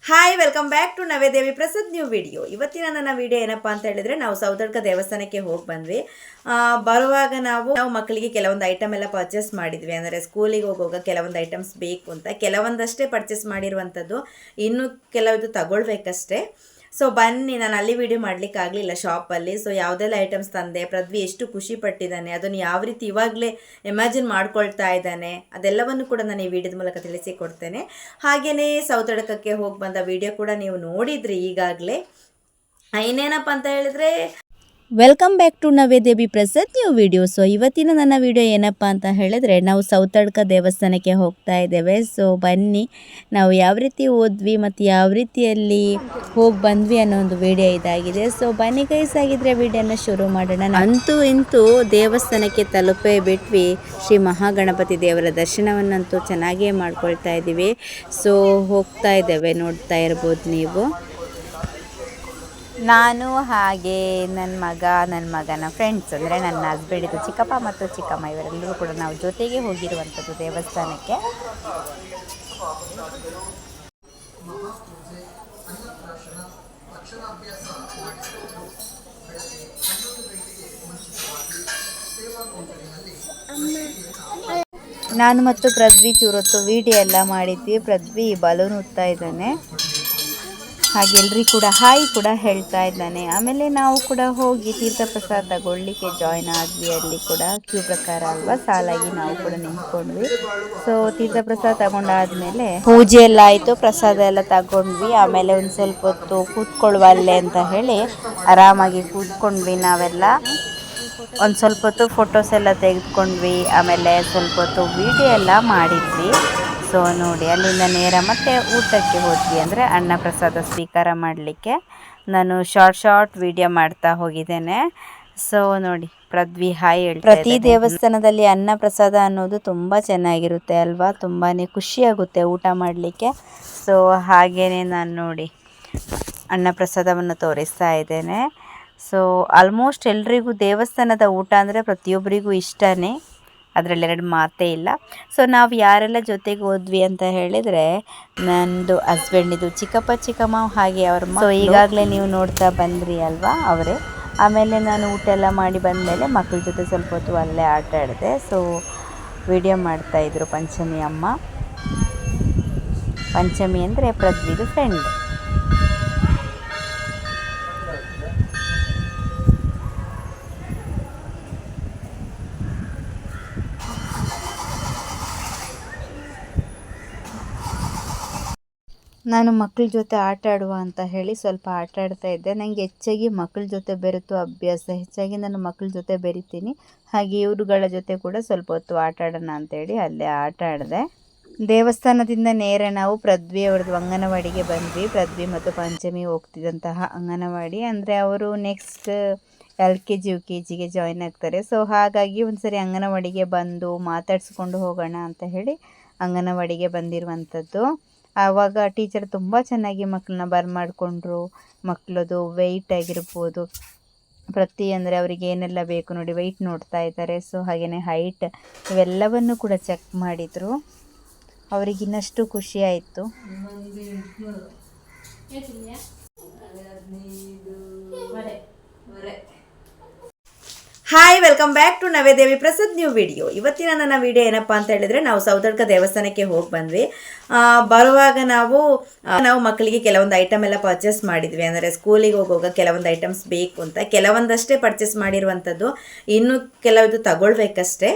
Hi welcome back to Navedevi Prasad new video. ಇವತ್ತಿನ ನನ್ನ video ಏನಪ್ಪ ಅಂತ ಹೇಳಿದರೆ, ನಾವು ಸೌದಡ್ಕ ದೇವಸ್ಥಾನಕ್ಕೆ ಹೋಗಿ ಬಂದ್ವಿ. ಬರುವಾಗ ನಾವು ಮಕ್ಕಳಿಗೆ ಕೆಲವೊಂದು ಐಟಮ್ ಎಲ್ಲ ಪರ್ಚೇಸ್ ಮಾಡಿದ್ವಿ. ಅಂದರೆ ಸ್ಕೂಲಿಗೆ ಹೋಗುವಾಗ ಕೆಲವೊಂದು ಐಟಮ್ಸ್ ಬೇಕು ಅಂತ ಕೆಲವೊಂದಷ್ಟೇ ಪರ್ಚೇಸ್ ಮಾಡಿರುವಂಥದ್ದು, ಇನ್ನೂ ಕೆಲವೊಂದು ತಗೊಳ್ಬೇಕಷ್ಟೇ. ಸೊ ಬನ್ನಿ, ನಾನು ಅಲ್ಲಿ ವಿಡಿಯೋ ಮಾಡಲಿಕ್ಕೆ ಆಗಲಿಲ್ಲ ಶಾಪಲ್ಲಿ. ಸೊ ಯಾವುದೆಲ್ಲ ಐಟಮ್ಸ್ ತಂದೆ, ಪೃಥ್ವಿ ಎಷ್ಟು ಖುಷಿ ಪಟ್ಟಿದ್ದಾನೆ, ಅದನ್ನು ಯಾವ ರೀತಿ ಇವಾಗಲೇ ಇಮ್ಯಾಜಿನ್ ಮಾಡ್ಕೊಳ್ತಾ ಇದ್ದಾನೆ, ಅದೆಲ್ಲವನ್ನು ಕೂಡ ನಾನು ಈ ವಿಡಿಯೋದ ಮೂಲಕ ತಿಳಿಸಿಕೊಡ್ತೇನೆ. ಹಾಗೆಯೇ ಸೌತಡ್ಕಕ್ಕೆ ಹೋಗಿ ಬಂದ ವಿಡಿಯೋ ಕೂಡ ನೀವು ನೋಡಿದ್ರಿ ಈಗಾಗಲೇ. ಇನ್ನೇನಪ್ಪ ಅಂತ ಹೇಳಿದ್ರೆ, welcome back to Navedevi Prasad new video. So ಇವತ್ತಿನ ನನ್ನ ವಿಡಿಯೋ ಏನಪ್ಪ ಅಂತ ಹೇಳಿದ್ರೆ, ನಾವು ಸೌತಡ್ಕ ದೇವಸ್ಥಾನಕ್ಕೆ ಹೋಗ್ತಾ ಇದ್ದೇವೆ. ಸೊ ಬನ್ನಿ, ನಾವು ಯಾವ ರೀತಿ ಹೋದ್ವಿ ಮತ್ತು ಯಾವ ರೀತಿಯಲ್ಲಿ ಹೋಗಿ ಬಂದ್ವಿ ಅನ್ನೋ ಒಂದು ವಿಡಿಯೋ ಇದಾಗಿದೆ. ಸೊ ಬನ್ನಿ ಗೈಸ್, ಆಗಿದ್ರೆ ವಿಡಿಯೋನ ಶುರು ಮಾಡೋಣ. ಅಂತೂ ಇಂತೂ ದೇವಸ್ಥಾನಕ್ಕೆ ತಲುಪೇ ಬಿಟ್ವಿ. ಶ್ರೀ ಮಹಾಗಣಪತಿ ದೇವರ ದರ್ಶನವನ್ನಂತೂ ಚೆನ್ನಾಗೇ ಮಾಡ್ಕೊಳ್ತಾ ಇದ್ದೀವಿ. ಸೊ ಹೋಗ್ತಾ ಇದ್ದೇವೆ, ನೋಡ್ತಾ ಇರ್ಬೋದು ನೀವು. ನಾನು ಹಾಗೆ ನನ್ನ ಮಗನ ಫ್ರೆಂಡ್ಸ್, ಅಂದರೆ ನನ್ನ ಹಸ್ಬೆಂಡಿದು ಚಿಕ್ಕಪ್ಪ ಮತ್ತು ಚಿಕ್ಕಮ್ಮ, ಇವರೆಲ್ಲರೂ ಕೂಡ ನಾವು ಜೊತೆಗೆ ಹೋಗಿರುವಂಥದ್ದು ದೇವಸ್ಥಾನಕ್ಕೆ. ನಾನು ಮತ್ತು ಪೃಥ್ವಿ ಚೂರೊತ್ತು ವಿಡಿಯೋ ಎಲ್ಲ ಮಾಡಿದ್ವಿ. ಪೃಥ್ವಿ ಬಲೂನ್ ಉತ್ತಾ ಇದ್ದಾನೆ, ಹಾಗೆ ಎಲ್ರಿಗೂ ಕೂಡ ಹಾಯ್ ಕೂಡ ಹೇಳ್ತಾ ಇದ್ದಾನೆ. ಆಮೇಲೆ ನಾವು ಕೂಡ ಹೋಗಿ ತೀರ್ಥ ಪ್ರಸಾದ ತಗೊಳ್ಳಿಕ್ಕೆ ಜಾಯ್ನ್ ಆದ್ವಿ. ಅಲ್ಲಿ ಕೂಡ ಕ್ಯೂ ಪ್ರಕಾರ ಅಲ್ವಾ, ಸಾಲಾಗಿ ನಾವು ಕೂಡ ನಿಂತ್ಕೊಂಡ್ವಿ. ಸೊ ತೀರ್ಥ ಪ್ರಸಾದ ತಗೊಂಡಾದ್ಮೇಲೆ ಪೂಜೆ ಎಲ್ಲ ಆಯಿತು, ಪ್ರಸಾದ ಎಲ್ಲ ತಗೊಂಡ್ವಿ. ಆಮೇಲೆ ಒಂದು ಸ್ವಲ್ಪ ಹೊತ್ತು ಕೂತ್ಕೊಳ್ಳುವಲ್ಲೇ ಅಂತ ಹೇಳಿ ಆರಾಮಾಗಿ ಕೂತ್ಕೊಂಡ್ವಿ. ನಾವೆಲ್ಲ ಒಂದು ಸ್ವಲ್ಪ ಹೊತ್ತು ಫೋಟೋಸ್ ಎಲ್ಲ ತೆಗೆದುಕೊಂಡ್ವಿ. ಆಮೇಲೆ ಸ್ವಲ್ಪ ಹೊತ್ತು ವಿಡಿಯೋ ಎಲ್ಲ ಮಾಡಿದ್ವಿ. ಸೊ ನೋಡಿ, ಅಲ್ಲಿಂದ ನೇರ ಮತ್ತೆ ಊಟಕ್ಕೆ ಹೋದ್ವಿ, ಅಂದರೆ ಅನ್ನ ಪ್ರಸಾದ ಸ್ವೀಕಾರ ಮಾಡಲಿಕ್ಕೆ. ನಾನು ಶಾರ್ಟ್ ವಿಡಿಯೋ ಮಾಡ್ತಾ ಹೋಗಿದ್ದೇನೆ. ಸೊ ನೋಡಿ, ಪೃಥ್ವಿ ಹಾಯ್ ಹೇಳ್ತಾ. ಪ್ರತಿ ದೇವಸ್ಥಾನದಲ್ಲಿ ಅನ್ನ ಪ್ರಸಾದ ಅನ್ನೋದು ತುಂಬ ಚೆನ್ನಾಗಿರುತ್ತೆ ಅಲ್ವಾ, ತುಂಬಾ ಖುಷಿಯಾಗುತ್ತೆ ಊಟ ಮಾಡಲಿಕ್ಕೆ. ಸೊ ಹಾಗೆಯೇ ನಾನು ನೋಡಿ ಅನ್ನ ಪ್ರಸಾದವನ್ನು ತೋರಿಸ್ತಾ ಇದ್ದೇನೆ. ಸೊ ಆಲ್ಮೋಸ್ಟ್ ಎಲ್ರಿಗೂ ದೇವಸ್ಥಾನದ ಊಟ ಅಂದರೆ ಪ್ರತಿಯೊಬ್ಬರಿಗೂ ಇಷ್ಟನೇ, ಅದರಲ್ಲಿ ಎರಡು ಮಾತೇ ಇಲ್ಲ. ಸೊ ನಾವು ಯಾರೆಲ್ಲ ಜೊತೆಗೆ ಹೋದ್ವಿ ಅಂತ ಹೇಳಿದರೆ, ನಂದು ಹಸ್ಬೆಂಡಿದು ಚಿಕ್ಕಪ್ಪ ಚಿಕ್ಕಮ್ಮ ಹಾಗೆ ಅವ್ರ ಸೊ ಈಗಾಗಲೇ ನೀವು ನೋಡ್ತಾ ಬಂದ್ರಿ ಅಲ್ವಾ, ಅವರೇ. ಆಮೇಲೆ ನಾನು ಊಟ ಎಲ್ಲ ಮಾಡಿ ಬಂದಮೇಲೆ ಮಕ್ಕಳ ಜೊತೆ ಸ್ವಲ್ಪ ಹೊತ್ತು ಅಲ್ಲೇ ಆಟ ಆಡಿದೆ. ಸೊ ವಿಡಿಯೋ ಮಾಡ್ತಾಯಿದ್ರು ಪಂಚಮಿ ಅಮ್ಮ. ಪಂಚಮಿ ಅಂದರೆ ಪೃಥ್ವಿದು ಫ್ರೆಂಡ್. ನಾನು ಮಕ್ಕಳ ಜೊತೆ ಆಟ ಆಡುವ ಅಂತ ಹೇಳಿ ಸ್ವಲ್ಪ ಆಟ ಆಡ್ತಾ ಇದ್ದೆ. ನನಗೆ ಹೆಚ್ಚಾಗಿ ಮಕ್ಕಳ ಜೊತೆ ಬೆರೆತು ಅಭ್ಯಾಸ, ಹೆಚ್ಚಾಗಿ ನಾನು ಮಕ್ಕಳ ಜೊತೆ ಬೆರಿತೀನಿ. ಹಾಗೆ ಇವರುಗಳ ಜೊತೆ ಕೂಡ ಸ್ವಲ್ಪ ಹೊತ್ತು ಆಟ ಆಡೋಣ ಅಂತೇಳಿ ಅಲ್ಲೇ ಆಟ ಆಡಿದೆ. ದೇವಸ್ಥಾನದಿಂದ ನೇರ ನಾವು ಪೃಥ್ವಿ ಅವ್ರದ್ದು ಅಂಗನವಾಡಿಗೆ ಬಂದ್ವಿ. ಪೃಥ್ವಿ ಮತ್ತು ಪಂಚಮಿ ಹೋಗ್ತಿದ್ದಂತಹ ಅಂಗನವಾಡಿ, ಅಂದರೆ ಅವರು ನೆಕ್ಸ್ಟ್ LKG UKGಗೆ ಜಾಯ್ನ್ ಆಗ್ತಾರೆ. ಸೊ ಹಾಗಾಗಿ ಒಂದ್ಸರಿ ಅಂಗನವಾಡಿಗೆ ಬಂದು ಮಾತಾಡಿಸ್ಕೊಂಡು ಹೋಗೋಣ ಅಂತ ಹೇಳಿ ಅಂಗನವಾಡಿಗೆ ಬಂದಿರುವಂಥದ್ದು. ಆವಾಗ ಟೀಚರ್ ತುಂಬ ಚೆನ್ನಾಗಿ ಮಕ್ಕಳನ್ನ ಬರಮಾಡಿಕೊಂಡ್ರು. ಮಕ್ಕಳದು ವೆಯ್ಟ್ ಆಗಿರ್ಬೋದು, ಅಂದರೆ ಅವರಿಗೆ ಏನೆಲ್ಲ ಬೇಕು ನೋಡಿ, ವೆಯ್ಟ್ ನೋಡ್ತಾ ಇದ್ದಾರೆ. ಸೊ ಹಾಗೆಯೇ ಹೈಟ್ ಇವೆಲ್ಲವನ್ನು ಕೂಡ ಚೆಕ್ ಮಾಡಿದರು. ಅವರಿಗಿನ್ನಷ್ಟು ಖುಷಿ ಆಯಿತು. Hi welcome back to Navedevi Prasad new video. ಇವತ್ತಿನ ನನ್ನ ವಿಡಿಯೋ ಏನಪ್ಪ ಅಂತ ಹೇಳಿದರೆ, ನಾವು ಸೌದಡ್ಕ ದೇವಸ್ಥಾನಕ್ಕೆ ಹೋಗಿ ಬಂದ್ವಿ. ಬರುವಾಗ ನಾವು ಮಕ್ಕಳಿಗೆ ಕೆಲವೊಂದು ಐಟಮ್ ಎಲ್ಲ ಪರ್ಚೇಸ್ ಮಾಡಿದ್ವಿ. ಅಂದರೆ ಸ್ಕೂಲಿಗೆ ಹೋಗುವಾಗ ಕೆಲವೊಂದು ಐಟಮ್ಸ್ ಬೇಕು ಅಂತ ಕೆಲವೊಂದಷ್ಟೇ ಪರ್ಚೇಸ್ ಮಾಡಿರುವಂಥದ್ದು, ಇನ್ನೂ ಕೆಲವೊಂದು ತಗೊಳ್ಬೇಕಷ್ಟೇ.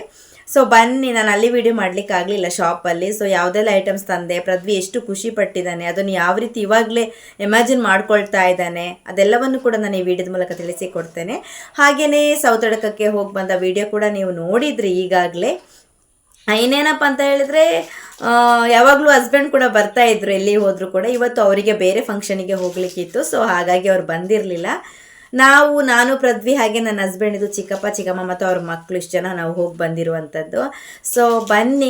ಸೊ ಬನ್ನಿ, ನಾನು ಅಲ್ಲಿ ವಿಡಿಯೋ ಮಾಡಲಿಕ್ಕೆ ಆಗಲಿಲ್ಲ ಶಾಪಲ್ಲಿ. ಸೊ ಯಾವುದೆಲ್ಲ ಐಟಮ್ಸ್ ತಂದೆ, ಪೃಥ್ವಿ ಎಷ್ಟು ಖುಷಿ ಪಟ್ಟಿದ್ದಾನೆ, ಅದನ್ನು ಯಾವ ರೀತಿ ಇವಾಗಲೇ ಇಮ್ಯಾಜಿನ್ ಮಾಡ್ಕೊಳ್ತಾ ಇದ್ದಾನೆ, ಅದೆಲ್ಲವನ್ನು ಕೂಡ ನಾನು ಈ ವಿಡಿಯೋದ ಮೂಲಕ ತಿಳಿಸಿಕೊಡ್ತೇನೆ. ಹಾಗೆಯೇ ಸೌತಡ್ಕಕ್ಕೆ ಹೋಗಿ ಬಂದ ವಿಡಿಯೋ ಕೂಡ ನೀವು ನೋಡಿದ್ರಿ ಈಗಾಗಲೇ. ಇನ್ನೇನಪ್ಪ ಅಂತ ಹೇಳಿದ್ರೆ, ಯಾವಾಗಲೂ ಹಸ್ಬೆಂಡ್ ಕೂಡ ಬರ್ತಾ ಇದ್ರು ಎಲ್ಲಿ ಹೋದರೂ ಕೂಡ. ಇವತ್ತು ಅವರಿಗೆ ಬೇರೆ ಫಂಕ್ಷನಿಗೆ ಹೋಗ್ಲಿಕ್ಕಿತ್ತು. ಸೊ ಹಾಗಾಗಿ ಅವ್ರು ಬಂದಿರಲಿಲ್ಲ. ನಾನು ಪೃಥ್ವಿ ಹಾಗೆ ನನ್ನ ಹಸ್ಬೆಂಡಿದು ಚಿಕ್ಕಪ್ಪ ಚಿಕ್ಕಮ್ಮ ಮತ್ತು ಅವ್ರ ಮಕ್ಕಳು ಇಷ್ಟು ಜನ ನಾವು ಹೋಗಿ ಬಂದಿರುವಂಥದ್ದು. ಸೊ ಬನ್ನಿ,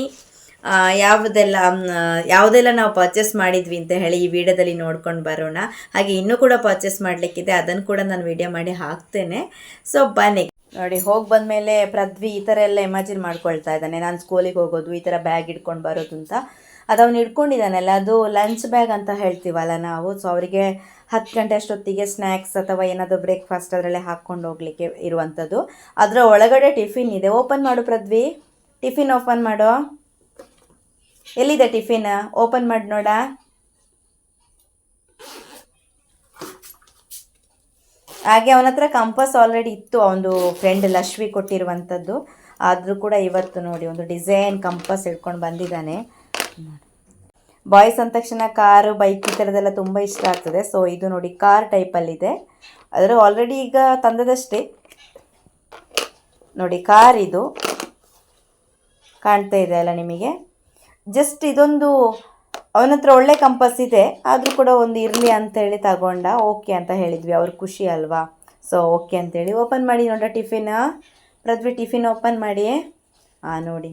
ಯಾವುದೆಲ್ಲ ನಾವು ಪರ್ಚೇಸ್ ಮಾಡಿದ್ವಿ ಅಂತ ಹೇಳಿ ಈ ವಿಡಿಯೋದಲ್ಲಿ ನೋಡ್ಕೊಂಡು ಬರೋಣ. ಹಾಗೆ ಇನ್ನೂ ಕೂಡ ಪರ್ಚೇಸ್ ಮಾಡಲಿಕ್ಕಿದೆ, ಅದನ್ನು ಕೂಡ ನಾನು ವಿಡಿಯೋ ಮಾಡಿ ಹಾಕ್ತೇನೆ. ಸೊ ಬನ್ನಿ ನೋಡಿ. ಹೋಗಿ ಬಂದಮೇಲೆ ಪೃಥ್ವಿ ಈ ಥರ ಎಲ್ಲ ಇಮ್ಯಾಜಿನ್ ಮಾಡ್ಕೊಳ್ತಾ ಇದ್ದಾನೆ, ನಾನು ಸ್ಕೂಲಿಗೆ ಹೋಗೋದು, ಈ ಥರ ಬ್ಯಾಗ್ ಇಟ್ಕೊಂಡು ಬರೋದು ಅಂತ. ಅದು ಅವ್ನು ಹಿಡ್ಕೊಂಡಿದ್ದಾನಲ್ಲ, ಅದು ಲಂಚ್ ಬ್ಯಾಗ್ ಅಂತ ಹೇಳ್ತೀವಲ್ಲ ನಾವು. ಸೊ ಅವರಿಗೆ 10 ಗಂಟೆ ಅಷ್ಟೊತ್ತಿಗೆ ಸ್ನ್ಯಾಕ್ಸ್ ಅಥವಾ ಏನಾದರೂ ಬ್ರೇಕ್ಫಾಸ್ಟ್ ಅದರಲ್ಲೇ ಹಾಕ್ಕೊಂಡು ಹೋಗ್ಲಿಕ್ಕೆ ಇರುವಂಥದ್ದು. ಅದರ ಒಳಗಡೆ ಟಿಫಿನ್ ಇದೆ. ಓಪನ್ ಮಾಡು ಪೃಥ್ವಿ, ಟಿಫಿನ್ ಓಪನ್ ಮಾಡು. ಎಲ್ಲಿದೆ ಟಿಫಿನ್? ಓಪನ್ ಮಾಡಿ ನೋಡ. ಹಾಗೆ ಅವನ ಹತ್ರ ಕಂಪಾಸ್ ಆಲ್ರೆಡಿ ಇತ್ತು, ಅವನದು ಫ್ರೆಂಡ್ ಲಕ್ಷ್ಮಿ ಕೊಟ್ಟಿರುವಂಥದ್ದು. ಆದರೂ ಕೂಡ ಇವತ್ತು ನೋಡಿ ಒಂದು ಡಿಸೈನ್ ಕಂಪಾಸ್ ಹಿಡ್ಕೊಂಡು ಬಂದಿದ್ದಾನೆ. ಬಾಯ್ಸ್ ಅಂದ ತಕ್ಷಣ ಕಾರು ಬೈಕ್ ಈ ಥರದ್ದೆಲ್ಲ ತುಂಬ ಇಷ್ಟ ಆಗ್ತದೆ. ಸೊ ಇದು ನೋಡಿ ಕಾರ್ ಟೈಪಲ್ಲಿದೆ. ಅದರ ಆಲ್ರೆಡಿ ಈಗ ತಂದದಷ್ಟೇ ನೋಡಿ. ಕಾರ್ ಇದು ಕಾಣ್ತಾ ಇದೆ ಅಲ್ಲ ನಿಮಗೆ. ಜಸ್ಟ್ ಇದೊಂದು ಅವನ ಹತ್ರ ಒಳ್ಳೆ ಕಂಪಾಸ್ ಇದೆ, ಆದರೂ ಕೂಡ ಒಂದು ಇರಲಿ ಅಂತೇಳಿ ತಗೊಂಡ. ಓಕೆ ಅಂತ ಹೇಳಿದ್ವಿ, ಅವ್ರ ಖುಷಿ ಅಲ್ವಾ. ಸೊ ಓಕೆ ಅಂತೇಳಿ ಓಪನ್ ಮಾಡಿ ನೋಡ ಟಿಫಿನ್. ಪೃಥ್ವಿ ಟಿಫಿನ್ ಓಪನ್ ಮಾಡಿ. ನೋಡಿ,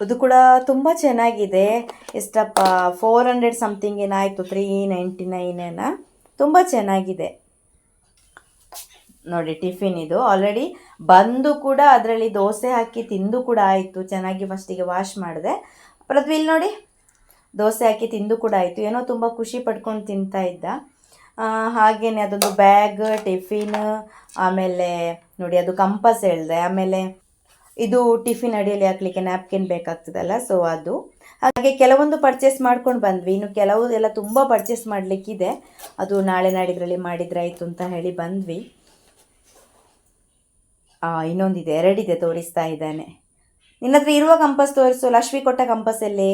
ಅದು ಕೂಡ ತುಂಬ ಚೆನ್ನಾಗಿದೆ. ಎಷ್ಟಪ್ಪ 400 ಸಮಥಿಂಗ್ ಏನಾಯಿತು, 399 ತುಂಬ ಚೆನ್ನಾಗಿದೆ ನೋಡಿ ಟಿಫಿನ್. ಇದು ಆಲ್ರೆಡಿ ಬಂದು ಕೂಡ ಅದರಲ್ಲಿ ದೋಸೆ ಹಾಕಿ ತಿಂದು ಕೂಡ ಆಯಿತು. ಚೆನ್ನಾಗಿ ಫಸ್ಟಿಗೆ ವಾಶ್ ಮಾಡಿದೆ. ಪೃಥ್ವಿ ಇಲ್ಲಿ ನೋಡಿ, ದೋಸೆ ಹಾಕಿ ತಿಂದು ಕೂಡ ಆಯಿತು. ಏನೋ ತುಂಬ ಖುಷಿ ಪಡ್ಕೊಂಡು ತಿಂತಾ ಇದ್ದ. ಹಾಗೆಯೇ ಅದೊಂದು ಬ್ಯಾಗ್, ಟಿಫಿನ್, ಆಮೇಲೆ ನೋಡಿ ಅದು ಕಂಪಾಸ್ ಹೇಳಿದೆ. ಆಮೇಲೆ ಇದು ಟಿಫಿನ್ ಅಡಿಯಲ್ಲಿ ಹಾಕಲಿಕ್ಕೆ ನ್ಯಾಪ್ಕಿನ್ ಬೇಕಾಗ್ತದಲ್ಲ, ಸೊ ಅದು. ಹಾಗೆ ಕೆಲವೊಂದು ಪರ್ಚೇಸ್ ಮಾಡ್ಕೊಂಡು ಬಂದ್ವಿ. ಇನ್ನು ಕೆಲವು ಎಲ್ಲ ತುಂಬ ಪರ್ಚೇಸ್ ಮಾಡಲಿಕ್ಕಿದೆ, ಅದು ನಾಳೆ ನಾಡಿದ್ರಲ್ಲಿ ಮಾಡಿದ್ರಾಯಿತು ಅಂತ ಹೇಳಿ ಬಂದ್ವಿ. ಇನ್ನೊಂದಿದೆ, 2 ಇದೆ, ತೋರಿಸ್ತಾ ಇದ್ದಾನೆ. ನಿನ್ನ ಹತ್ರ ಇರುವ ಕಂಪಾಸ್ ತೋರಿಸು. ಲಕ್ಷ್ಮಿ ಕೊಟ್ಟ ಕಂಪಾಸ್ ಎಲ್ಲಿ?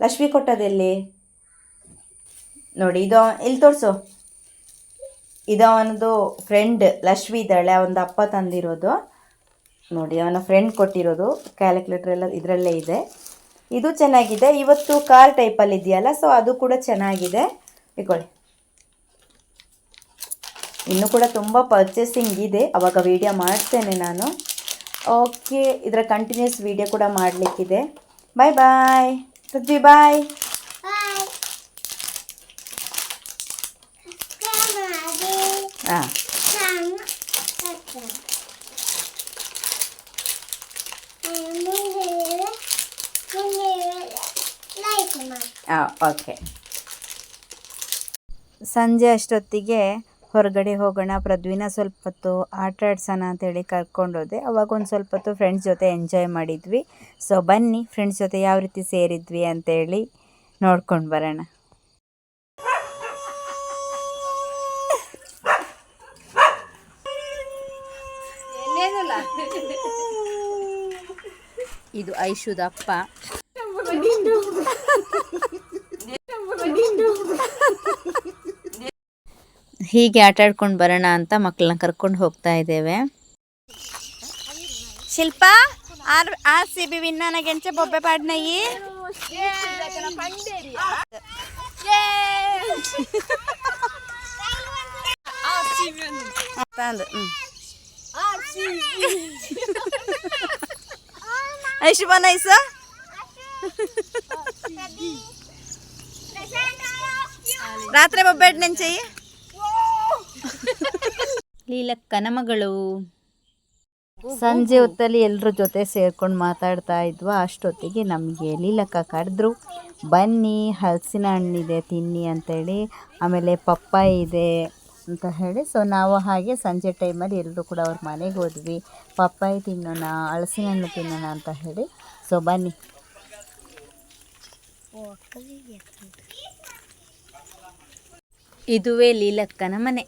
ಲಕ್ಷ್ಮಿ ಕೊಟ್ಟದೆಲ್ಲಿ ನೋಡಿ. ಇದು ಇಲ್ಲಿ ತೋರಿಸು. ಇದು ಅವನದು ಫ್ರೆಂಡ್ ಲಕ್ಷ್ಮಿ ಇದ್ದಾಳೆ, ಅವನದು ಅಪ್ಪ ತಂದಿರೋದು ನೋಡಿ. ಅವನ ಫ್ರೆಂಡ್ ಕೊಟ್ಟಿರೋದು. ಕ್ಯಾಲ್ಕುಲೇಟರ್ ಎಲ್ಲ ಇದರಲ್ಲೇ ಇದೆ. ಇದು ಚೆನ್ನಾಗಿದೆ. ಇವತ್ತು ಕಾರ್ ಟೈಪಲ್ಲಿ ಇದೆಯಲ್ಲ, ಸೊ ಅದು ಕೂಡ ಚೆನ್ನಾಗಿದೆ. ಇಟ್ಕೊಳ್ಳಿ. ಇನ್ನೂ ಕೂಡ ತುಂಬ ಪರ್ಚೇಸಿಂಗ್ ಇದೆ, ಅವಾಗ ವಿಡಿಯೋ ಮಾಡ್ತೇನೆ ನಾನು. ಓಕೆ, ಇದರ ಕಂಟಿನ್ಯೂಸ್ ವಿಡಿಯೋ ಕೂಡ ಮಾಡಲಿಕ್ಕಿದೆ. ಬಾಯ್ ಬಾಯ್ ಪೃಥ್ವಿ, ಬಾಯ್. ಹಾಂ ಓಕೆ. ಸಂಜೆ ಅಷ್ಟೊತ್ತಿಗೆ ಹೊರಗಡೆ ಹೋಗೋಣ, ಪೃಥ್ವಿನ ಸ್ವಲ್ಪ ಹೊತ್ತು ಆಟ ಆಡ್ಸೋಣ ಅಂತೇಳಿ ಕರ್ಕೊಂಡೋದೆ. ಅವಾಗ ಒಂದು ಸ್ವಲ್ಪ ಹೊತ್ತು ಫ್ರೆಂಡ್ಸ್ ಜೊತೆ ಎಂಜಾಯ್ ಮಾಡಿದ್ವಿ. ಸೊ ಬನ್ನಿ ಫ್ರೆಂಡ್ಸ್ ಜೊತೆ ಯಾವ ರೀತಿ ಸೇರಿದ್ವಿ ಅಂತೇಳಿ ನೋಡ್ಕೊಂಡು ಬರೋಣ. ಇದು ಐಶುದ ಅಪ್ಪ. ಹೀಗೆ ಆಟ ಆಡ್ಕೊಂಡು ಬರೋಣ ಅಂತ ಮಕ್ಕಳನ್ನ ಕರ್ಕೊಂಡು ಹೋಗ್ತಾ ಇದ್ದೇವೆ. ಶಿಲ್ಪ RCB ವಿನ್ನ ಗೆಂಚೆ ಬೊಬ್ಬೆ ಪಾಡ್ನಯಿ. ಐಶು ಬನೈಸ ರಾತ್ರಿ ಬೊಬ್ಬೆಡ್ ನೆಂಚೆಯಿ. ಲೀಲಕ್ಕನ ಮಗಳು. ಸಂಜೆ ಹೊತ್ತಲ್ಲಿ ಎಲ್ಲರ ಜೊತೆ ಸೇರ್ಕೊಂಡು ಮಾತಾಡ್ತಾ ಇದ್ವಾ. ಅಷ್ಟೊತ್ತಿಗೆ ನಮಗೆ ಲೀಲಕ್ಕ ಕರೆದ್ರು, ಬನ್ನಿ ಹಲಸಿನ ಹಣ್ಣಿದೆ ತಿನ್ನಿ ಅಂತೇಳಿ, ಆಮೇಲೆ ಪಪ್ಪಾಯಿ ಇದೆ ಅಂತ ಹೇಳಿ. ಸೊ ನಾವು ಹಾಗೆ ಸಂಜೆ ಟೈಮಲ್ಲಿ ಎಲ್ಲರೂ ಕೂಡ ಅವ್ರ ಮನೆಗೆ ಹೋದ್ವಿ. ಪಪ್ಪಾಯಿ ತಿನ್ನೋಣ, ಹಲಸಿನ ಹಣ್ಣು ತಿನ್ನೋಣ ಅಂತ ಹೇಳಿ. ಸೊ ಬನ್ನಿ. ಇದುವೇ ಲೀಲಕ್ಕನ ಮನೆ.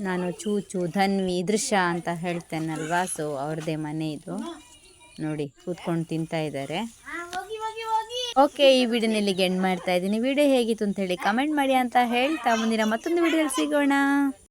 ನಾನು ಚೂಚು, ಧನ್ವಿ, ದೃಶ್ಯ ಅಂತ ಹೇಳ್ತೇನಲ್ವಾ, ಸೊ ಅವ್ರದ್ದೇ ಮನೆ ಇದು. ನೋಡಿ ಕೂತ್ಕೊಂಡು ತಿಂತಾ ಇದ್ದಾರೆ. ಓಕೆ, ಈ ವಿಡಿಯೋನ ಇಲ್ಲಿಗೆ ಎಂಡ್ ಮಾಡ್ತಾ ಇದ್ದೀನಿ. ವಿಡಿಯೋ ಹೇಗಿತ್ತು ಅಂತ ಹೇಳಿ ಕಮೆಂಟ್ ಮಾಡಿ ಅಂತ ಹೇಳ್ತಾ ಮುಂದಿನ ಮತ್ತೊಂದು ವಿಡಿಯೋದಲ್ಲಿ ಸಿಗೋಣ.